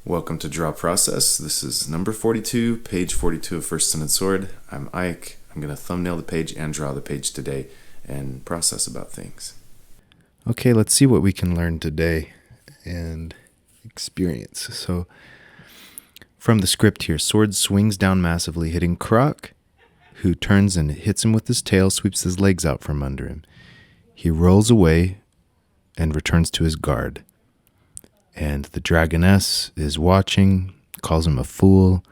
Welcome to Draw Process. This is number 42, page 42 of First Sun and Sword. I'm Ike. I'm going to thumbnail the page and draw the page today and process about things. Okay, let's see what we can learn today and experience. So, from the script here, Sword swings down massively, hitting Croc, who turns and hits him with his tail, sweeps his legs out from under him. He rolls away and returns to his guard. And the dragoness is watching, calls him a fool,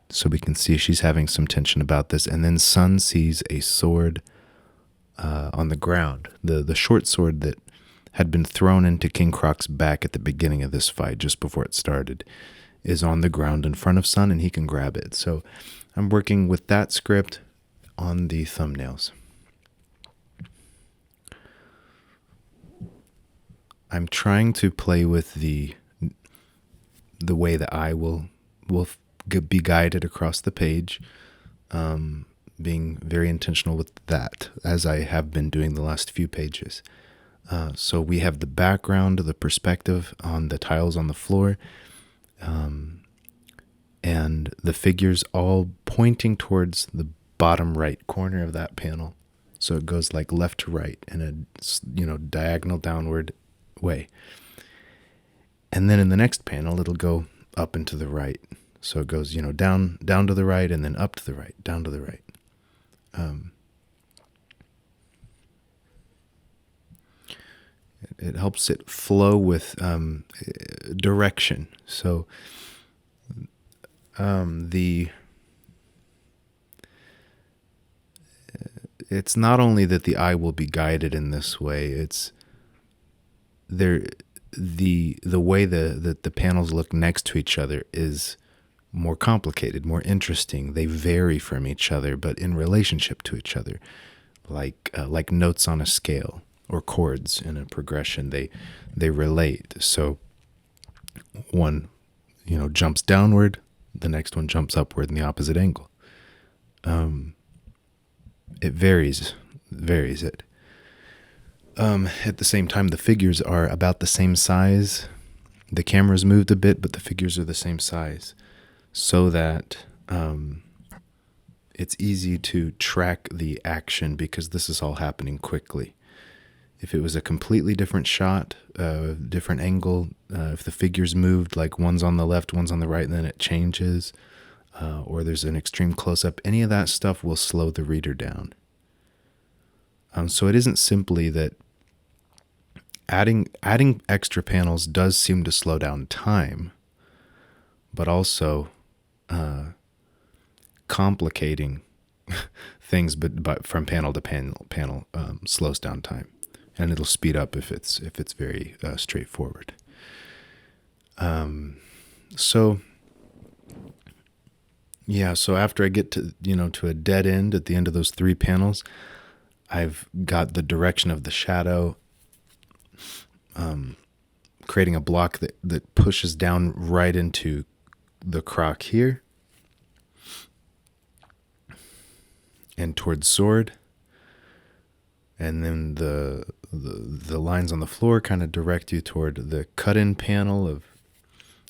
so we can see she's having some tension about this. And then Sun sees a sword on the ground, the short sword that had been thrown into King Croc's back at the beginning of this fight, just before it started, is on the ground in front of Sun, and he can grab it. So I'm working with that script on the thumbnails. I'm trying to play with the way that I will be guided across the page, being very intentional with that, as I have been doing the last few pages. So we have the background, the perspective on the tiles on the floor, and the figures all pointing towards the bottom right corner of that panel. So it goes like left to right in a diagonal downward way. And then in the next panel, it'll go up and to the right. So it goes, down to the right and then up to the right, down to the right. It helps it flow with direction. So it's not only that the eye will be guided in this way, it's the way that the panels look next to each other is more complicated, more interesting. They vary from each other, but in relationship to each other, like notes on a scale or chords in a progression. They relate. So one, jumps downward, the next one jumps upward in the opposite angle. It varies it. At the same time, the figures are about the same size. The camera's moved a bit, but the figures are the same size, so that it's easy to track the action because this is all happening quickly. If it was a completely different shot, different angle, if the figures moved, like one's on the left, one's on the right, and then it changes, or there's an extreme close-up, any of that stuff will slow the reader down. So it isn't simply that adding extra panels does seem to slow down time, but also complicating things, but from panel to panel slows down time, and it'll speed up if it's very straightforward. So after I get to a dead end at the end of those 3 panels, I've got the direction of the shadow, creating a block that pushes down right into the Croc here and towards Sword. And then the lines on the floor kind of direct you toward the cut-in panel of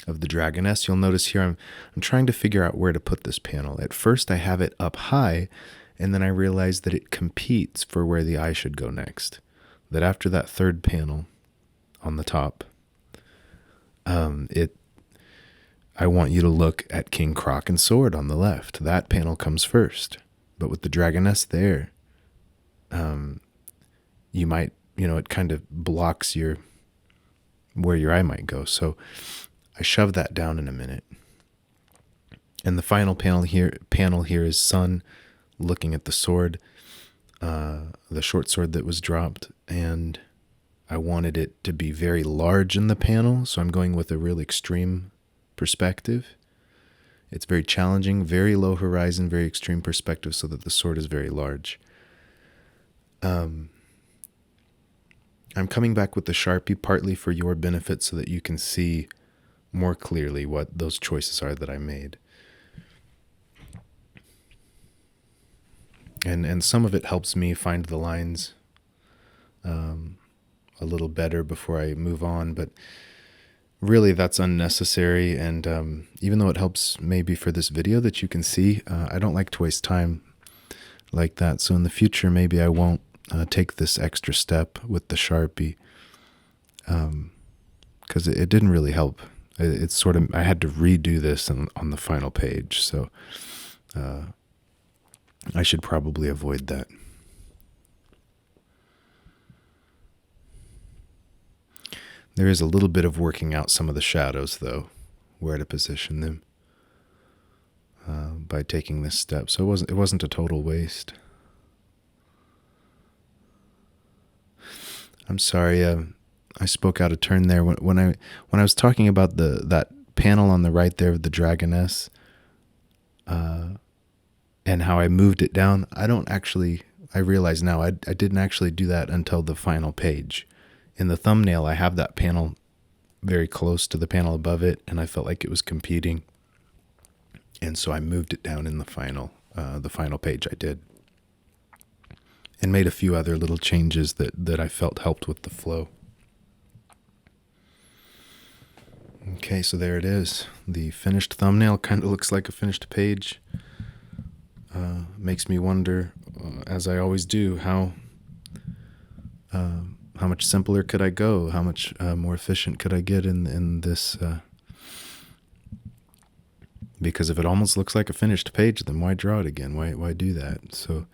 the dragoness. You'll notice here I'm trying to figure out where to put this panel. At first I have it up high, and then I realize that it competes for where the eye should go next. That after that 3rd panel on the top, I want you to look at King Croc and Sword on the left. That panel comes first. But with the dragoness there, you might, it kind of blocks where your eye might go. So I shove that down in a minute. And the final panel here is Sun looking at the sword, the short sword that was dropped, and I wanted it to be very large in the panel, so I'm going with a real extreme perspective. It's very challenging, very low horizon, very extreme perspective, so that the sword is very large. I'm coming back with the Sharpie partly for your benefit so that you can see more clearly what those choices are that I made. And some of it helps me find the lines a little better before I move on, but really that's unnecessary. And even though it helps maybe for this video that you can see, I don't like to waste time like that. So in the future, maybe I won't take this extra step with the Sharpie, because it didn't really help. It's sort of, I had to redo this on the final page. So I should probably avoid that. There is a little bit of working out some of the shadows, though, where to position them by taking this step. So it wasn't a total waste. I'm sorry, I spoke out of turn there when I was talking about that panel on the right there of the dragoness, and how I moved it down. I realize now I didn't actually do that until the final page. In the thumbnail, I have that panel very close to the panel above it, and I felt like it was competing. And so I moved it down in the final page I did. And made a few other little changes that I felt helped with the flow. Okay, so there it is. The finished thumbnail kind of looks like a finished page. Makes me wonder, as I always do, how much simpler could I go? How much more efficient could I get in this? Because if it almost looks like a finished page, then why draw it again? Why do that? So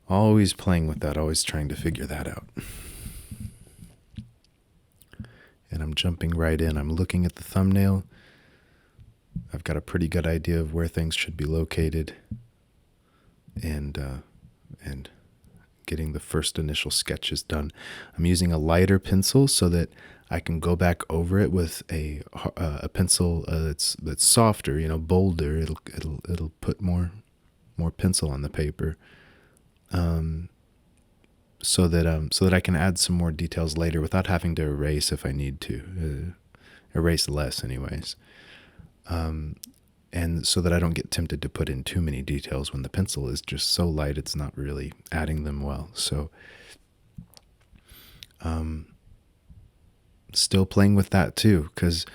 always playing with that, always trying to figure that out. And I'm jumping right in. I'm looking at the thumbnail. I've got a pretty good idea of where things should be located, and getting the first initial sketches done. I'm using a lighter pencil so that I can go back over it with a pencil that's softer, bolder. It'll put more pencil on the paper, so that I can add some more details later without having to erase if I need to, erase less anyways. And so that I don't get tempted to put in too many details when the pencil is just so light it's not really adding them well. So still playing with that too, because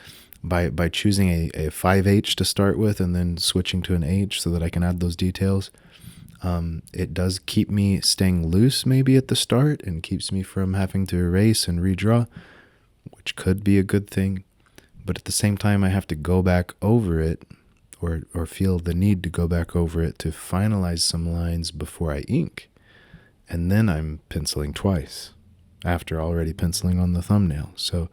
by choosing a 5H to start with and then switching to an H so that I can add those details, it does keep me staying loose maybe at the start and keeps me from having to erase and redraw, which could be a good thing. But at the same time, I have to go back over it, or feel the need to go back over it to finalize some lines before I ink. And then I'm penciling twice after already penciling on the thumbnail. So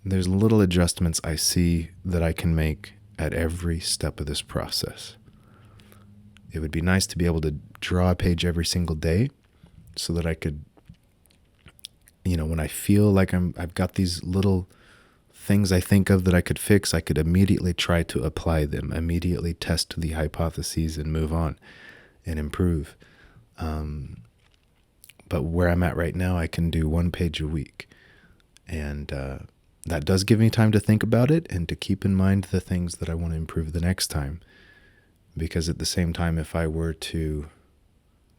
there's little adjustments I see that I can make at every step of this process. It would be nice to be able to draw a page every single day so that I could, when I feel like I've got these little things I think of that I could fix, I could immediately try to apply them, immediately test the hypotheses and move on and improve. But where I'm at right now, I can do 1 page a week. And that does give me time to think about it and to keep in mind the things that I want to improve the next time. Because at the same time, if I were to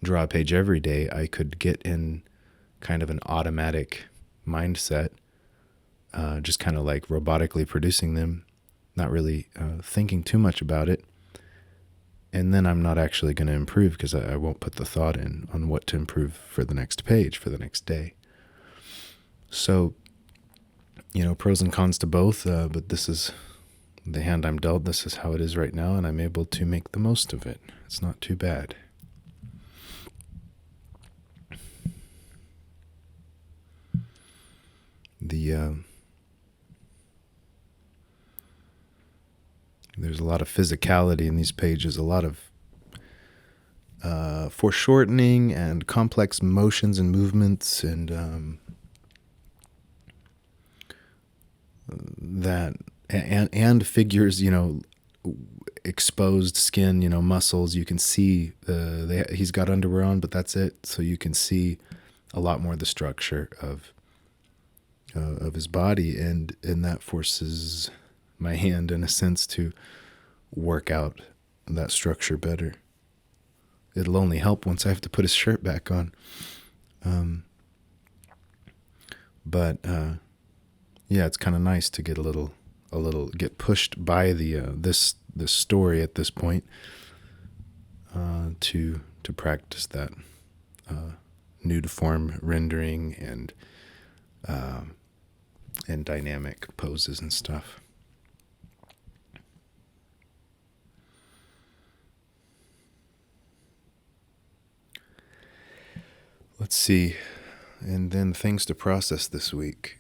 draw a page every day, I could get in kind of an automatic mindset, just kind of like robotically producing them, not really thinking too much about it. And then I'm not actually going to improve because I won't put the thought in on what to improve for the next page, for the next day. So, pros and cons to both, but this is the hand I'm dealt. This is how it is right now, and I'm able to make the most of it. It's not too bad. There's a lot of physicality in these pages, a lot of foreshortening and complex motions and movements, and and figures, exposed skin, muscles. You can see he's got underwear on, but that's it. So you can see a lot more of the structure of his body, and that forces my hand, in a sense, to work out that structure better. It'll only help once I have to put his shirt back on. But yeah, it's kind of nice to get a little get pushed by the this story at this point, to practice that nude form rendering and dynamic poses and stuff. Let's see. And then things to process this week.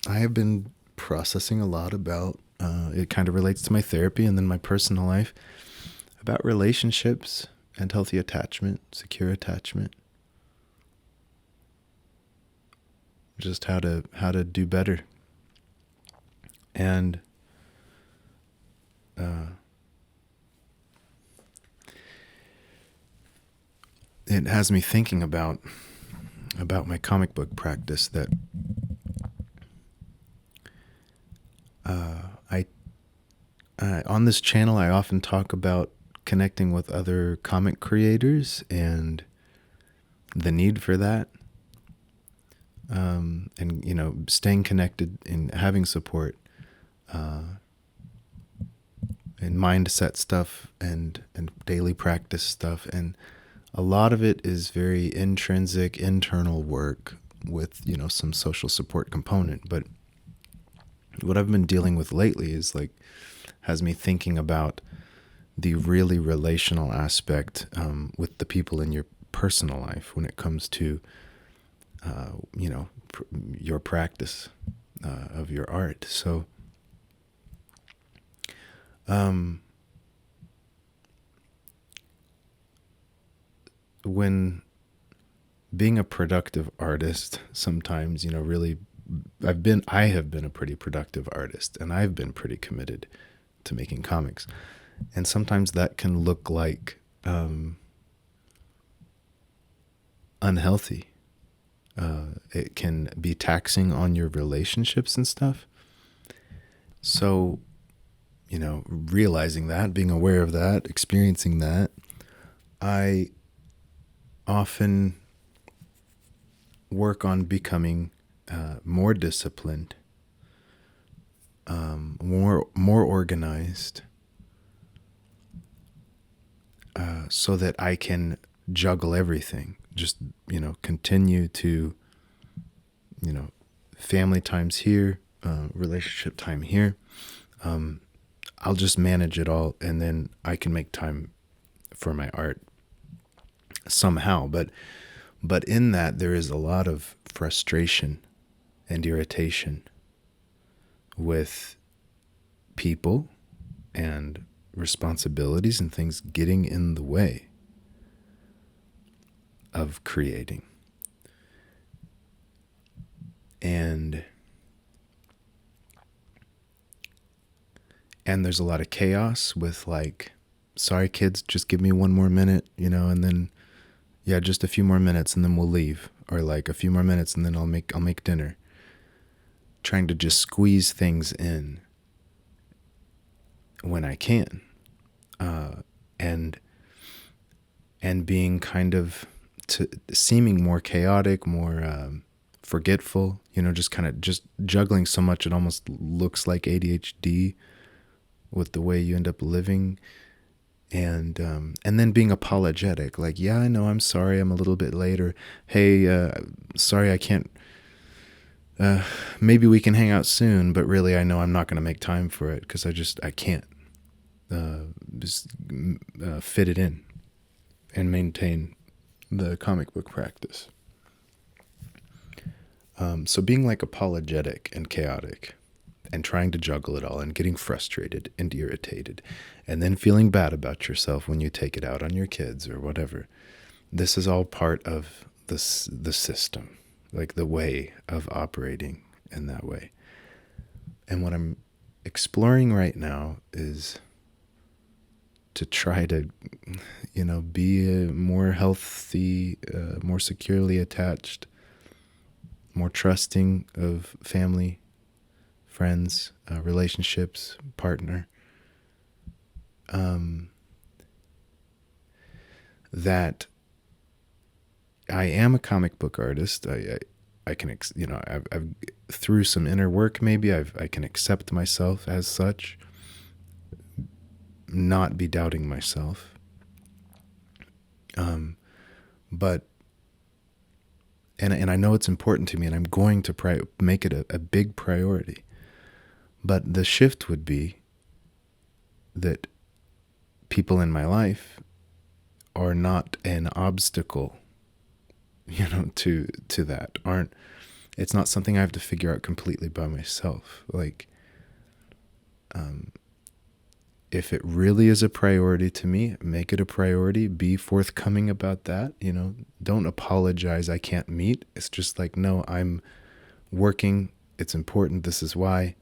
I have been processing a lot about, it kind of relates to my therapy and then my personal life, about relationships and healthy attachment, secure attachment. Just how to do better. And it has me thinking about my comic book practice that on this channel I often talk about connecting with other comic creators and the need for that, and staying connected and having support, and mindset stuff and daily practice stuff, and a lot of it is very intrinsic internal work with some social support component. But what I've been dealing with lately is has me thinking about the really relational aspect with the people in your personal life when it comes to your practice of your art. So when being a productive artist, sometimes really I have been a pretty productive artist, and I've been pretty committed to making comics, and sometimes that can look like unhealthy. It can be taxing on your relationships and stuff. So realizing that, being aware of that, experiencing that, I often work on becoming more disciplined, more organized, so that I can juggle everything. Just continue to family times here, relationship time here. I'll just manage it all, and then I can make time for my art somehow. But in that, there is a lot of frustration and irritation with people and responsibilities and things getting in the way of creating. And there's a lot of chaos with sorry kids, just give me one more minute, and then just a few more minutes and then we'll leave, or a few more minutes and then I'll make dinner. Trying to just squeeze things in when I can, and being kind of seeming more chaotic, more forgetful, just juggling so much it almost looks like ADHD with the way you end up living. And then being apologetic, I know, I'm sorry, I'm a little bit late, or hey, sorry, I can't, maybe we can hang out soon, but really I know I'm not going to make time for it because I can't fit it in and maintain the comic book practice. So being apologetic and chaotic and trying to juggle it all and getting frustrated and irritated and then feeling bad about yourself when you take it out on your kids or whatever. This is all part of the system, the way of operating in that way. And what I'm exploring right now is to try to, be a more healthy, more securely attached, more trusting of family, friends, relationships, partner. That I am a comic book artist. I can, I've through some inner work, maybe I can accept myself as such, not be doubting myself. But, and I know it's important to me, and I'm going to make it a big priority. But the shift would be that people in my life are not an obstacle, to that. It's not something I have to figure out completely by myself. Like, if it really is a priority to me, make it a priority, be forthcoming about that, don't apologize I can't meet. It's just like, no, I'm working, it's important, this is why,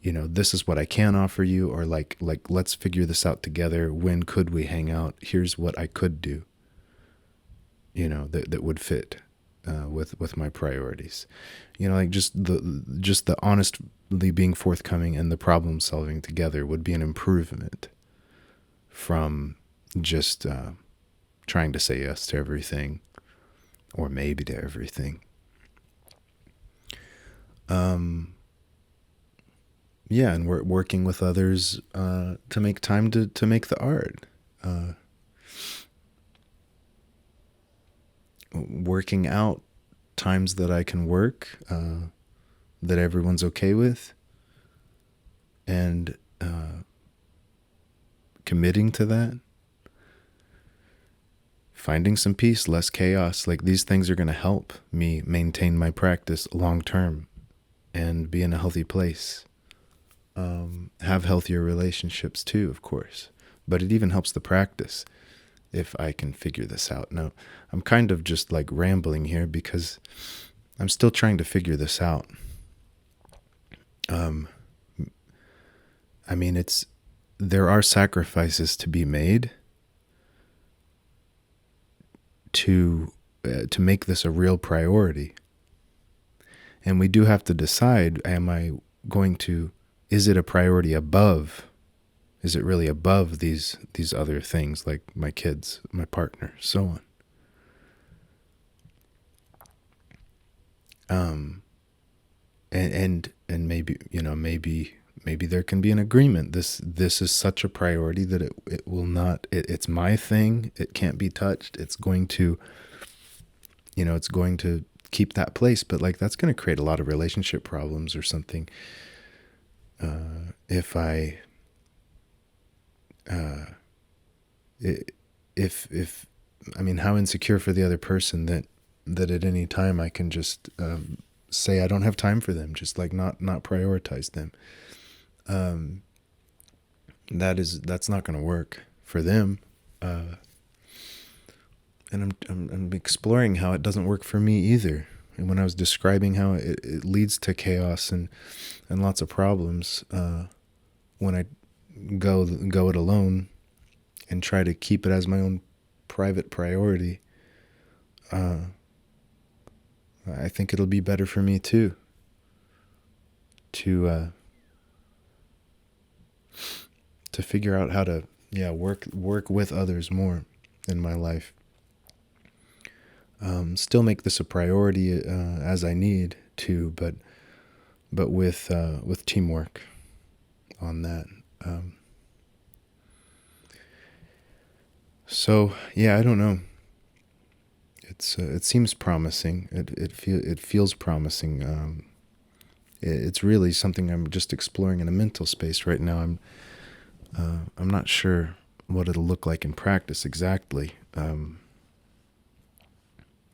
this is what I can offer you, or like let's figure this out together. When could we hang out? Here's what I could do, that would fit with my priorities. Like just the honestly being forthcoming and the problem solving together would be an improvement from just trying to say yes to everything, or maybe to everything. Yeah, and we're working with others to make time to make the art. Working out times that I can work, that everyone's okay with, and committing to that. Finding some peace, less chaos. Like, these things are going to help me maintain my practice long term and be in a healthy place. Have healthier relationships too, of course. But it even helps the practice if I can figure this out. Now, I'm kind of just like rambling here because I'm still trying to figure this out. There are sacrifices to be made to make this a real priority. And we do have to decide, is it a priority above? Is it really above these other things, like my kids, my partner, so on? And maybe, maybe there can be an agreement. This is such a priority that it will not. It's my thing. It can't be touched. It's going to, it's going to keep that place. But like, that's going to create a lot of relationship problems or something. If how insecure for the other person that at any time I can just say I don't have time for them, just like not prioritize them. That's not going to work for them. And I'm exploring how it doesn't work for me either. And when I was describing how it leads to chaos and lots of problems, when I go it alone and try to keep it as my own private priority, I think it'll be better for me too, to figure out how to work with others more in my life. Still make this a priority as I need to, but with teamwork on that. So yeah, I don't know. It seems promising. It feels promising. It's really something I'm just exploring in a mental space right now. I'm not sure what it'll look like in practice exactly.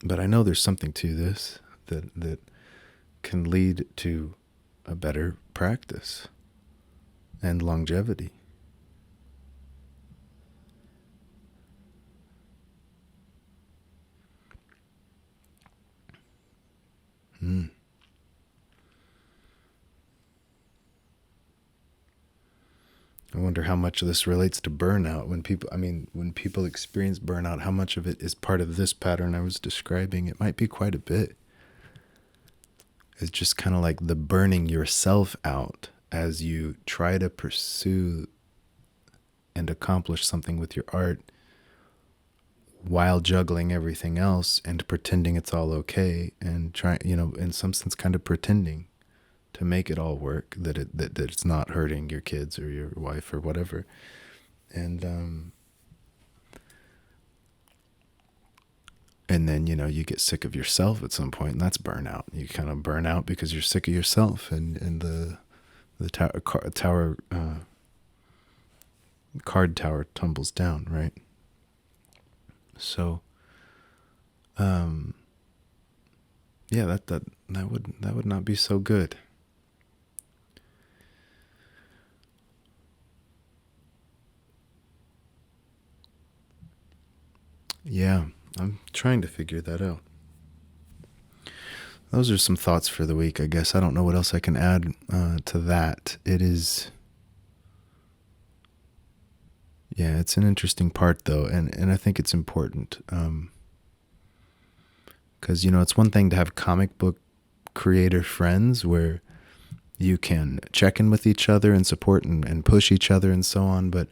But I know there's something to this that can lead to a better practice and longevity. I wonder how much of this relates to burnout. When people experience burnout, how much of it is part of this pattern I was describing? It might be quite a bit. It's just kind of like the burning yourself out as you try to pursue and accomplish something with your art while juggling everything else and pretending it's all okay, and trying, in some sense, kind of pretending to make it all work, that it's not hurting your kids or your wife or whatever. And then, you get sick of yourself at some point, and that's burnout. You kind of burn out because you're sick of yourself, and the card tower tumbles down, right? So, yeah, that would not be so good. Yeah, I'm trying to figure that out. Those are some thoughts for the week, I guess. I don't know what else I can add to that. It's an interesting part, though, and I think it's important. Because, it's one thing to have comic book creator friends where you can check in with each other and support and push each other and so on, but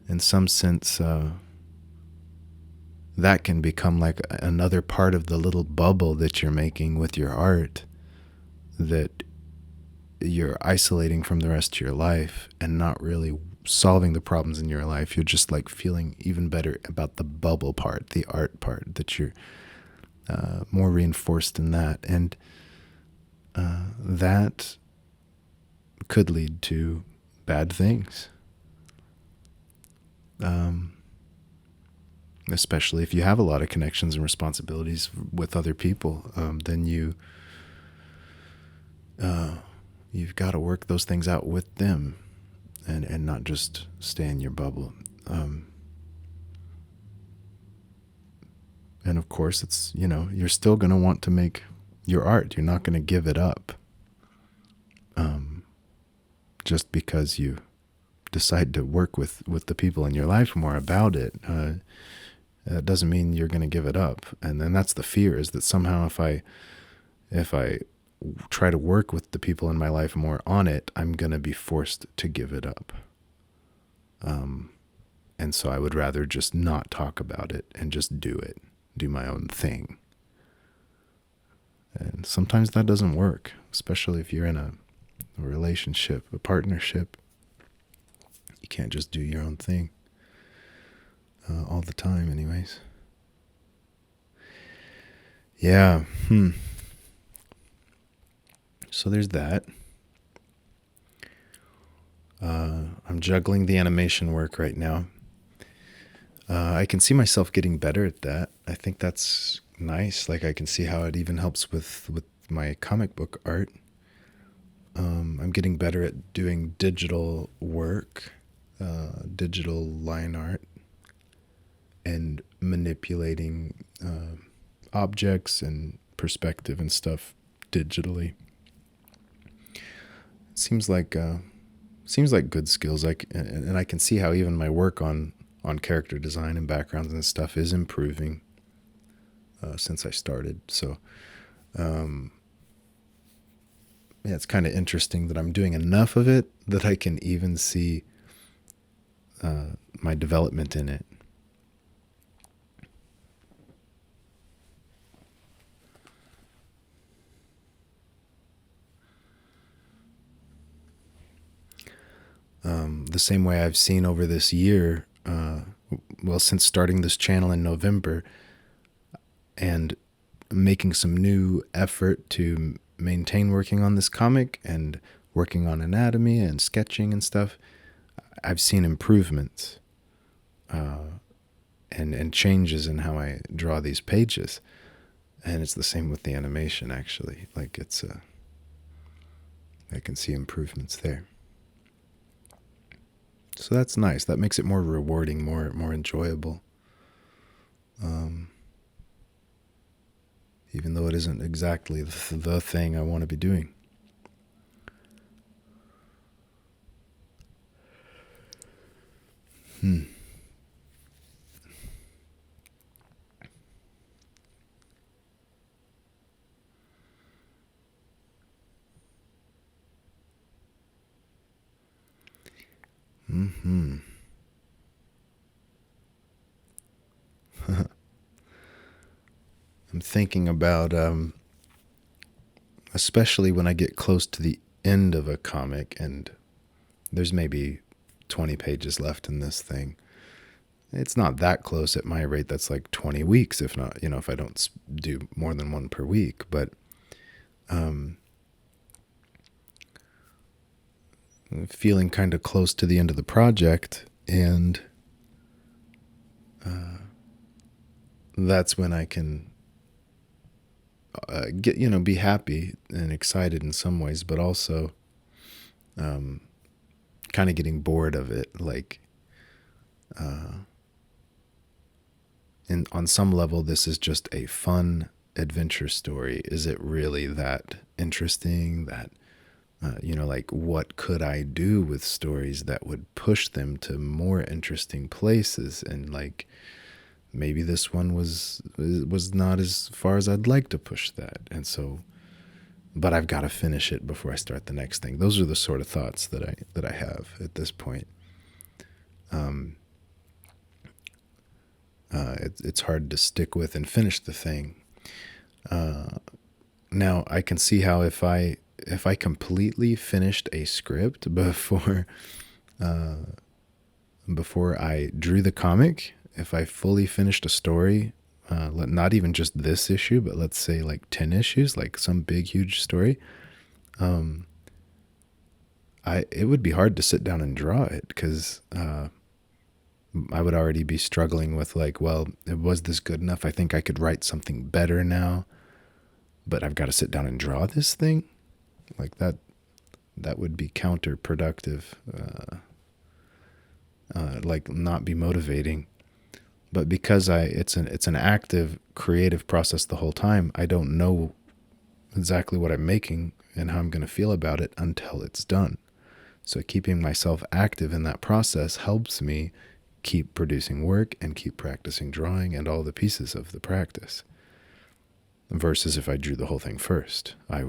in some sense, that can become like another part of the little bubble that you're making with your art, that you're isolating from the rest of your life and not really solving the problems in your life. You're just like feeling even better about the bubble part, the art part, that you're more reinforced in that. And that could lead to bad things. Especially if you have a lot of connections and responsibilities with other people, then you've got to work those things out with them, and not just stay in your bubble. And of course, it's, you're still going to want to make your art. You're not going to give it up just because you decide to work with the people in your life more about it. That doesn't mean you're going to give it up. And then that's the fear, is that somehow if I try to work with the people in my life more on it, I'm going to be forced to give it up. And so I would rather just not talk about it and just do my own thing. And sometimes that doesn't work, especially if you're in a relationship, a partnership. You can't just do your own thing all the time anyways. Yeah. So there's that. I'm juggling the animation work right now. I can see myself getting better at that. I think that's nice. Like, I can see how it even helps with my comic book art. I'm getting better at doing digital work, digital line art, and manipulating objects and perspective and stuff digitally. Seems like good skills. And I can see how even my work on character design and backgrounds and stuff is improving since I started. So, yeah, it's kind of interesting that I'm doing enough of it that I can even see my development in it. The same way I've seen over this year, since starting this channel in November and making some new effort to maintain working on this comic and working on anatomy and sketching and stuff, I've seen improvements and changes in how I draw these pages. And it's the same with the animation, actually. Like, I can see improvements there. So that's nice. That makes it more rewarding, more enjoyable. Even though it isn't exactly the thing I want to be doing. I'm thinking about, especially when I get close to the end of a comic and there's maybe 20 pages left in this thing. It's not that close at my rate. That's like 20 weeks, if not, if I don't do more than one per week. But feeling kind of close to the end of the project, and that's when I can get, be happy and excited in some ways, but also kind of getting bored of it. Like, and on some level, this is just a fun adventure story. Is it really that interesting? That, like, what could I do with stories that would push them to more interesting places? And like, maybe this one was not as far as I'd like to push that. And so, but I've got to finish it before I start the next thing. Those are the sort of thoughts that I have at this point. It's hard to stick with and finish the thing. Now I can see how if I completely finished a script before I drew the comic, if I fully finished a story, not even just this issue, but let's say like 10 issues, like some big, huge story, it would be hard to sit down and draw it, because I would already be struggling with like, well, was this good enough? I think I could write something better now, but I've got to sit down and draw this thing. Like that would be counterproductive, like not be motivating. But because it's an active creative process the whole time, I don't know exactly what I'm making and how I'm going to feel about it until it's done. So keeping myself active in that process helps me keep producing work and keep practicing drawing and all the pieces of the practice. Versus if I drew the whole thing first, I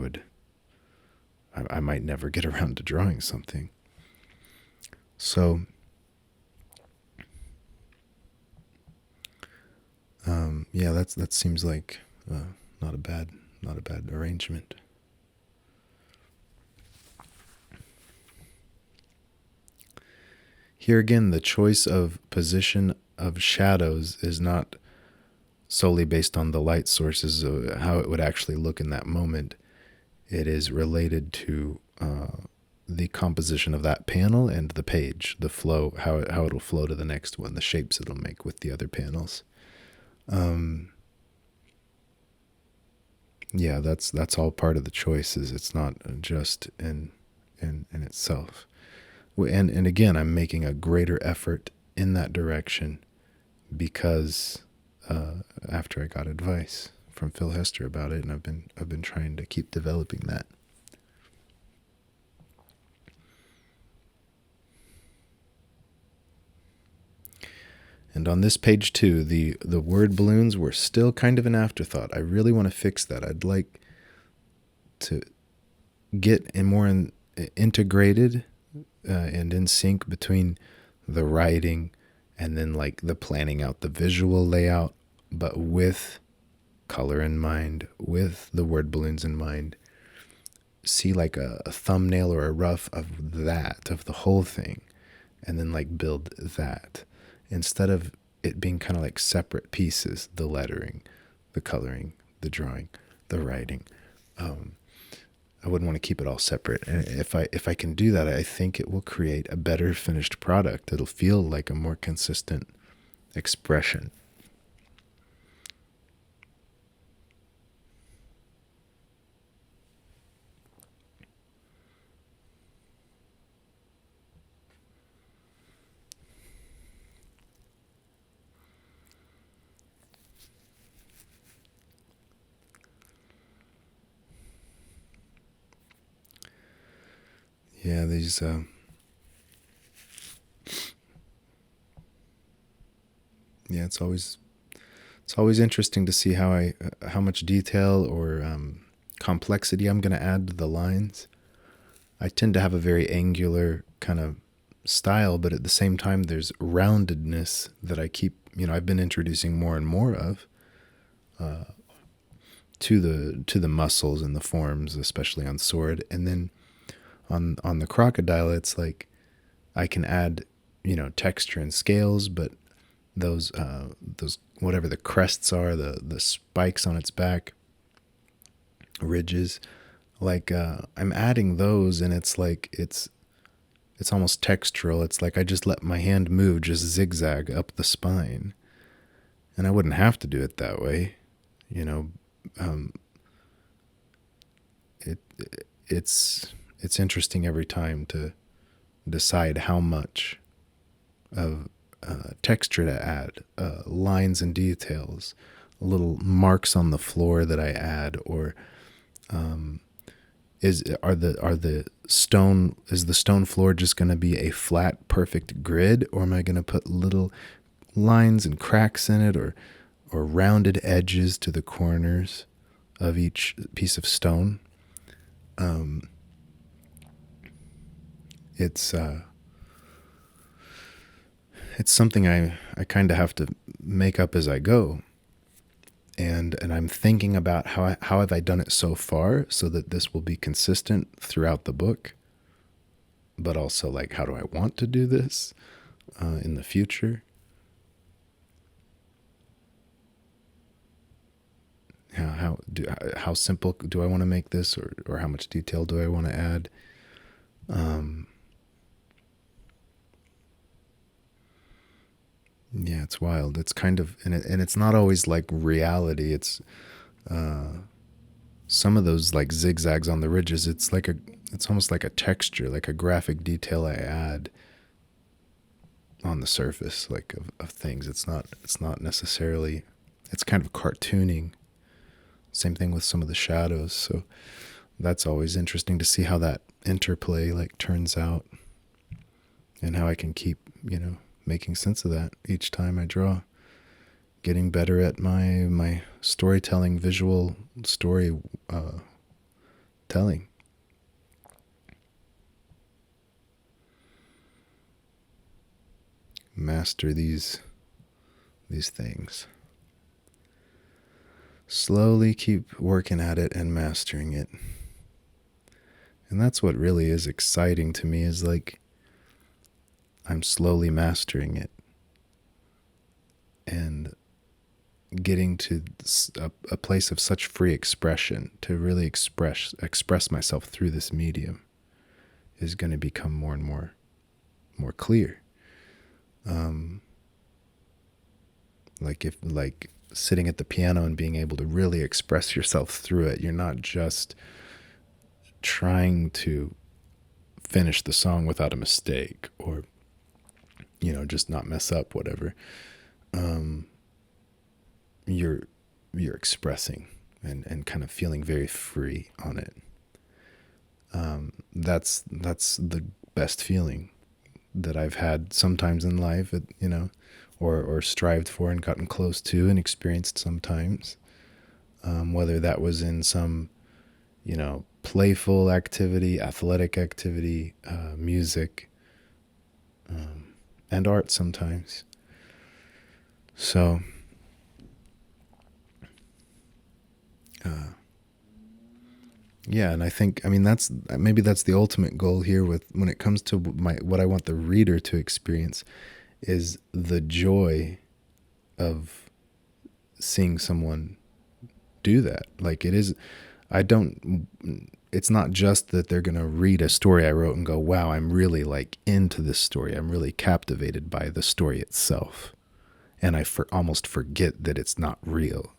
might never get around to drawing something. So, yeah, that seems like not a bad arrangement. Here again, the choice of position of shadows is not solely based on the light sources, how it would actually look in that moment. It is related to the composition of that panel and the page, the flow, how it'll flow to the next one, the shapes it'll make with the other panels. Yeah, that's all part of the choices. It's not just in itself. And again, I'm making a greater effort in that direction because after I got advice from Phil Hester about it, and I've been trying to keep developing that. And on this page too, the word balloons were still kind of an afterthought. I really want to fix that. I'd like to get integrated and in sync between the writing and then like the planning out the visual layout, but with color in mind, with the word balloons in mind. See like a thumbnail or a rough of the whole thing, and then like build that. Instead of it being kind of like separate pieces, the lettering, the coloring, the drawing, the writing. I wouldn't want to keep it all separate. And if I can do that, I think it will create a better finished product. It'll feel like a more consistent expression. Yeah, these yeah, it's always interesting to see how much detail or complexity I'm going to add to the lines. I tend to have a very angular kind of style, but at the same time there's roundedness that I keep, I've been introducing more and more of. to the muscles and the forms, especially on sword. And then on the crocodile, it's like I can add, texture and scales, but those whatever the crests are, the spikes on its back, ridges, like I'm adding those, and it's like it's almost textural. It's like I just let my hand move, just zigzag up the spine, and I wouldn't have to do it that way, um, it it's interesting every time to decide how much of texture to add, lines and details, little marks on the floor that I add, or is the stone floor just going to be a flat, perfect grid, or am I going to put little lines and cracks in it, or rounded edges to the corners of each piece of stone? It's something I kind of have to make up as I go. And I'm thinking about how have I done it so far so that this will be consistent throughout the book, but also like, how do I want to do this in the future? How simple do I want to make this, or how much detail do I want to add? Yeah, it's wild. It's kind of, and it's not always like reality. It's some of those like zigzags on the ridges. It's almost like a texture, like a graphic detail I add on the surface, like of things. It's not necessarily. It's kind of cartooning. Same thing with some of the shadows. So that's always interesting to see how that interplay like turns out, and how I can keep, making sense of that each time I draw, getting better at my storytelling, visual story telling. Master these things. Slowly keep working at it and mastering it. And that's what really is exciting to me, is like I'm slowly mastering it and getting to a place of such free expression to really express myself through this medium is going to become more and more clear. Like sitting at the piano and being able to really express yourself through it. You're not just trying to finish the song without a mistake, or just not mess up, whatever. You're expressing and kind of feeling very free on it. That's the best feeling that I've had sometimes in life, or strived for and gotten close to and experienced sometimes. Whether that was in some, playful activity, athletic activity, music, and art sometimes. So, yeah, and I think, that's the ultimate goal here when it comes to what I want the reader to experience, is the joy of seeing someone do that. Like it's not just that they're going to read a story I wrote and go, wow, I'm really like into this story. I'm really captivated by the story itself. And I almost forget that it's not real.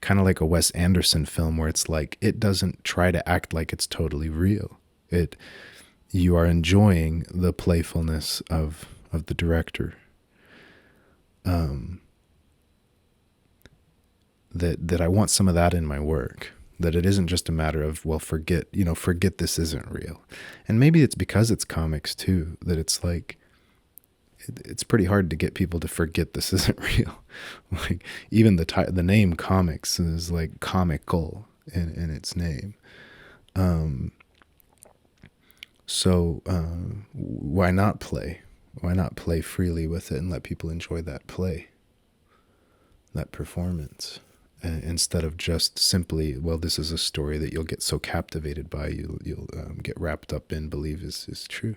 Kind of like a Wes Anderson film where it's like, it doesn't try to act like it's totally real. You are enjoying the playfulness of the director. That I want some of that in my work. That it isn't just a matter of, well, forget this isn't real. And maybe it's because it's comics too, that it's like, it's pretty hard to get people to forget this isn't real. Like even the name comics is like comical in its name. So why not play? Why not play freely with it and let people enjoy that play, that performance? instead of just simply, well, this is a story that you'll get so captivated by, you'll get wrapped up in, believe is true.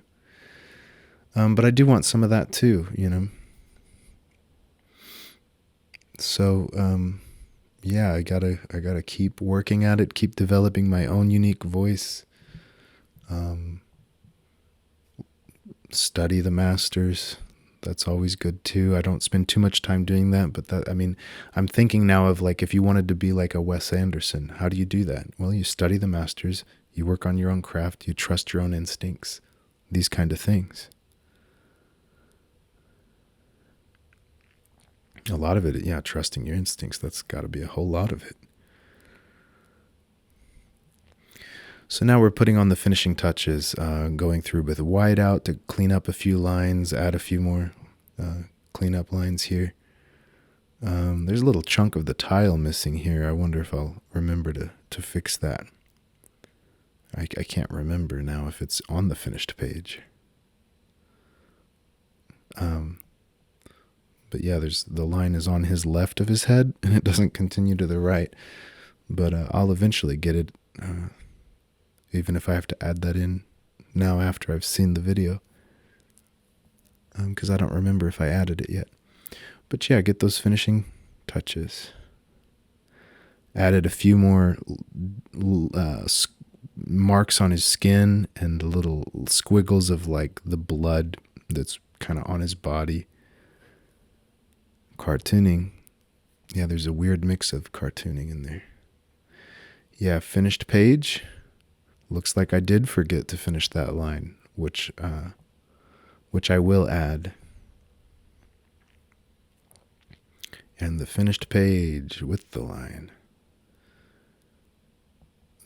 But I do want some of that too, you know. So yeah, I gotta keep working at it, keep developing my own unique voice. Study the masters. That's always good too. I don't spend too much time doing that, but I'm thinking now of like, if you wanted to be like a Wes Anderson, how do you do that? Well, you study the masters, you work on your own craft, you trust your own instincts, these kind of things. A lot of it, yeah, trusting your instincts, that's got to be a whole lot of it. So now we're putting on the finishing touches, going through with a whiteout to clean up a few lines, add a few more cleanup lines here. There's a little chunk of the tile missing here. I wonder if I'll remember to fix that. I can't remember now if it's on the finished page. But yeah, the line is on his left of his head, and it doesn't continue to the right. But I'll eventually get it, even if I have to add that in now after I've seen the video, because I don't remember if I added it yet. But yeah, get those finishing touches. Added a few more marks on his skin and little squiggles of like the blood that's kind of on his body. Cartooning. Yeah, there's a weird mix of cartooning in there. Yeah, finished page. Looks like I did forget to finish that line, which I will add. And the finished page with the line.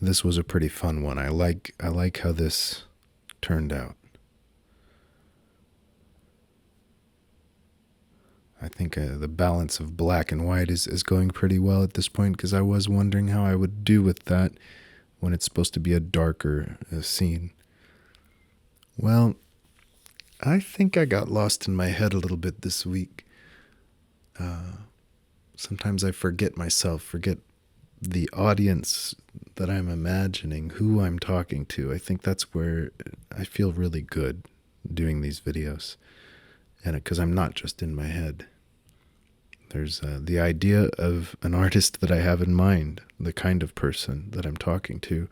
This was a pretty fun one. I like how this turned out. I think the balance of black and white is going pretty well at this point, because I was wondering how I would do with that when it's supposed to be a darker scene. Well, I think I got lost in my head a little bit this week. Sometimes I forget myself, forget the audience that I'm imagining, who I'm talking to. I think that's where I feel really good doing these videos, and because I'm not just in my head. There's the idea of an artist that I have in mind, the kind of person that I'm talking to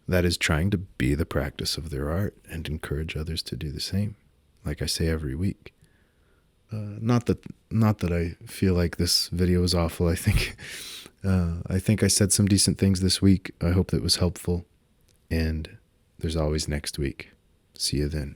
that is trying to be the practice of their art and encourage others to do the same, like I say every week. Not that I feel like this video is awful. I think I said some decent things this week. I hope that was helpful, and there's always next week. See you then.